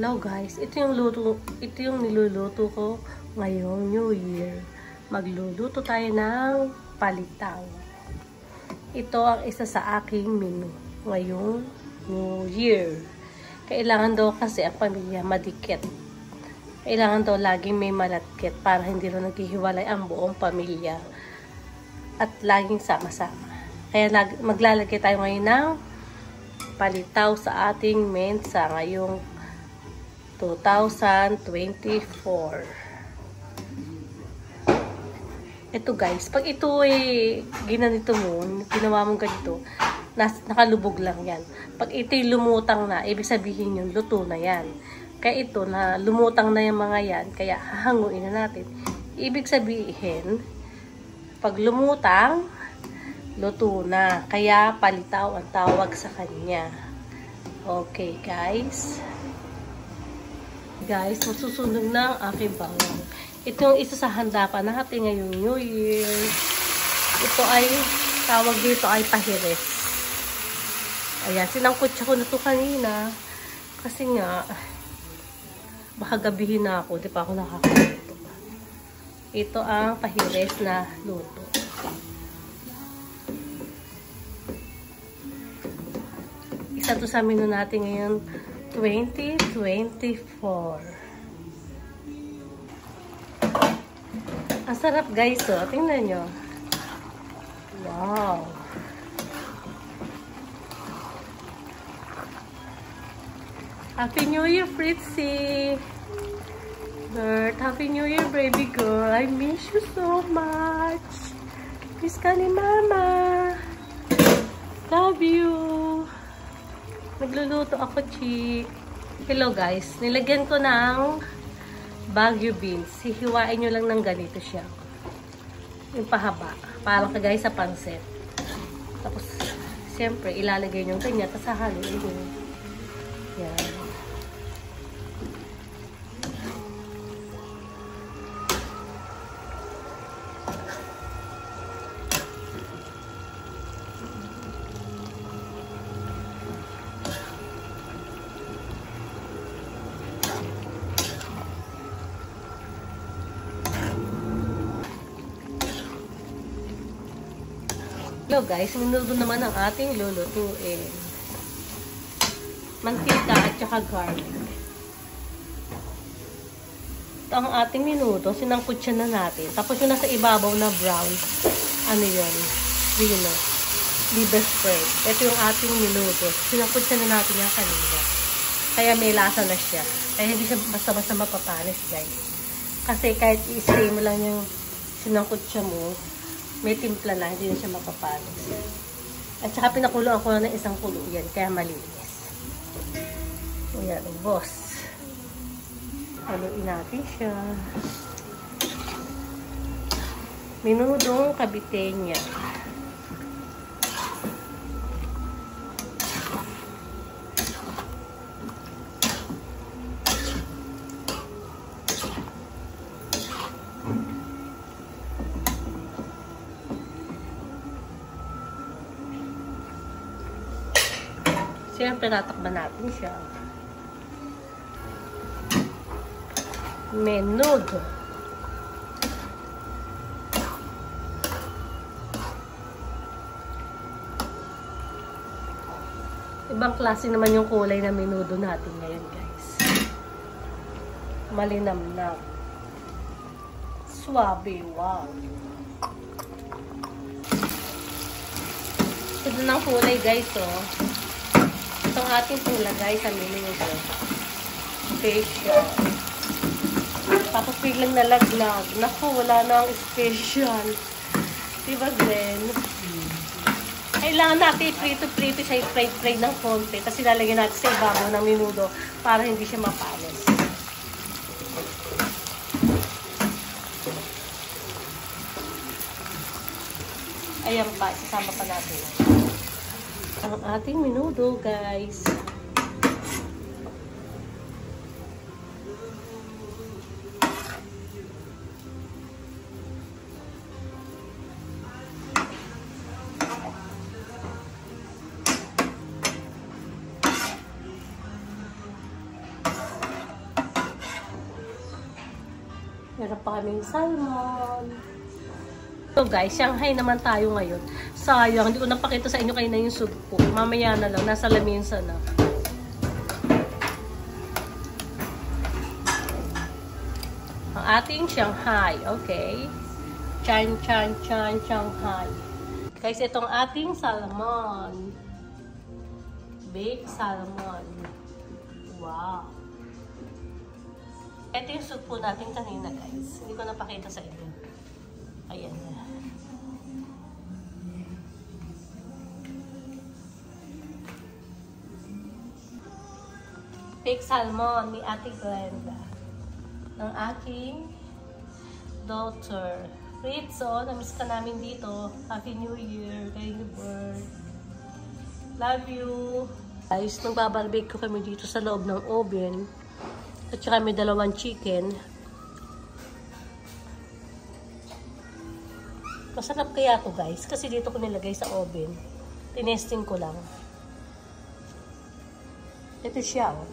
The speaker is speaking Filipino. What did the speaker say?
Hello guys, ito yung niluluto ko ngayong New Year. Magluluto tayo ng palitaw. Ito ang isa sa aking menu ngayong New Year. Kailangan daw kasi ang pamilya madikit. Kailangan daw laging may malatkit para hindi rin naghihiwalay ang buong pamilya. At laging sama-sama. Kaya maglalagay tayo ngayon ng palitaw sa ating mensa ngayong 2024. Ito guys, pag ito ginanito mo, ginawa mong ganito, nakalubog lang yan. Pag ito lumutang na, ibig sabihin yung luto na yan. Kaya ito na lumutang na yung mga yan, kaya hahanguin na natin. Ibig sabihin, pag lumutang, luto na. Kaya palitaw ang tawag sa kanya. Okay guys. Guys, masusunog na ang aking bawang. Ito yung isa sa handa pa natin ngayong New Year. Ito ay, tawag dito ay pahires. Ayan, sinangkutsa ko na ito kanina. Kasi nga, baka gabihin na ako. Di pa ako nakakaluto. Ito ang pahires na luto. Isa to sa menu natin ngayon 2024. Ang sarap guys, oh. Tingnan nyo. Wow. Happy New Year, Fritzy. Bert, Happy New Year, baby girl. I miss you so much. Miss ka ni Mama. Love you. Nagluluto ako, Chi. Hello guys, nilagyan ko ng Baguio beans. Hihiwain nyo lang ng ganito siya. Yung pahaba. Parang kagaya sa pansit. Tapos, siyempre, ilalagay nyo ganyan. Tapos hahaluin nyo. Yan. Hello guys, minuto naman ang ating lulutuin. Mantika at saka garlic. Ito ang ating minuto. Sinangkot siya na natin. Tapos yung nasa ibabaw na brown, ano yun? Vino. Liver spread. Ito yung ating minuto. Sinangkot siya na natin yung kanina. Kaya may lasa na siya. Kaya hindi siya basta-basta mapapanis guys. Kasi kahit i-spray mo lang yung sinangkot siya mo, may timpla na, hindi na siya mapapanis. At saka pinakuloan ko na ng isang kulo yan, kaya malinis. Ayan, boss. Haluin natin siya. Minudong kabitenya. Siyempre, natakban natin siya. Menudo. Ibang klase naman yung kulay na menudo natin ngayon, guys. Malinamnam. Suabe, wow. Ito ng kulay, guys, oh. Itong ating pula guys sa minuto. Special. Tapos biglang nalaglag. Naku, wala na ang special. Diba Gwen? Kailangan natin prito-prito siya, i-fry ng konti. Tapos ilalagyan natin sa ibabaw ng minuto para hindi siya mapanis. Ayan pa, isasama pa natin ang ating menudo, guys. meron pa kaming salmon. So guys, Shanghai naman tayo ngayon. Sayang, hindi ko napakita sa inyo kayo na yung soup ko. Mamaya na lang, nasa lamesa na. Ang ating Shanghai, okay? Chan, chan, chan, Shanghai. Guys, itong ating salmon. Baked salmon. Wow. Ito yung soup po natin kanina, guys. Hindi ko napakita sa inyo. Ayan na. Baked salmon ni Ate Glenda. Ng aking daughter. Ritzo, namiss ka namin dito. Happy New Year, Kaili Bird. Love you. Guys, nagbabarbecue kami dito sa loob ng oven. At saka may 2 chicken. Masarap kaya to guys, kasi dito ko nilagay sa oven. Tinesting ko lang. Ito siya, oh.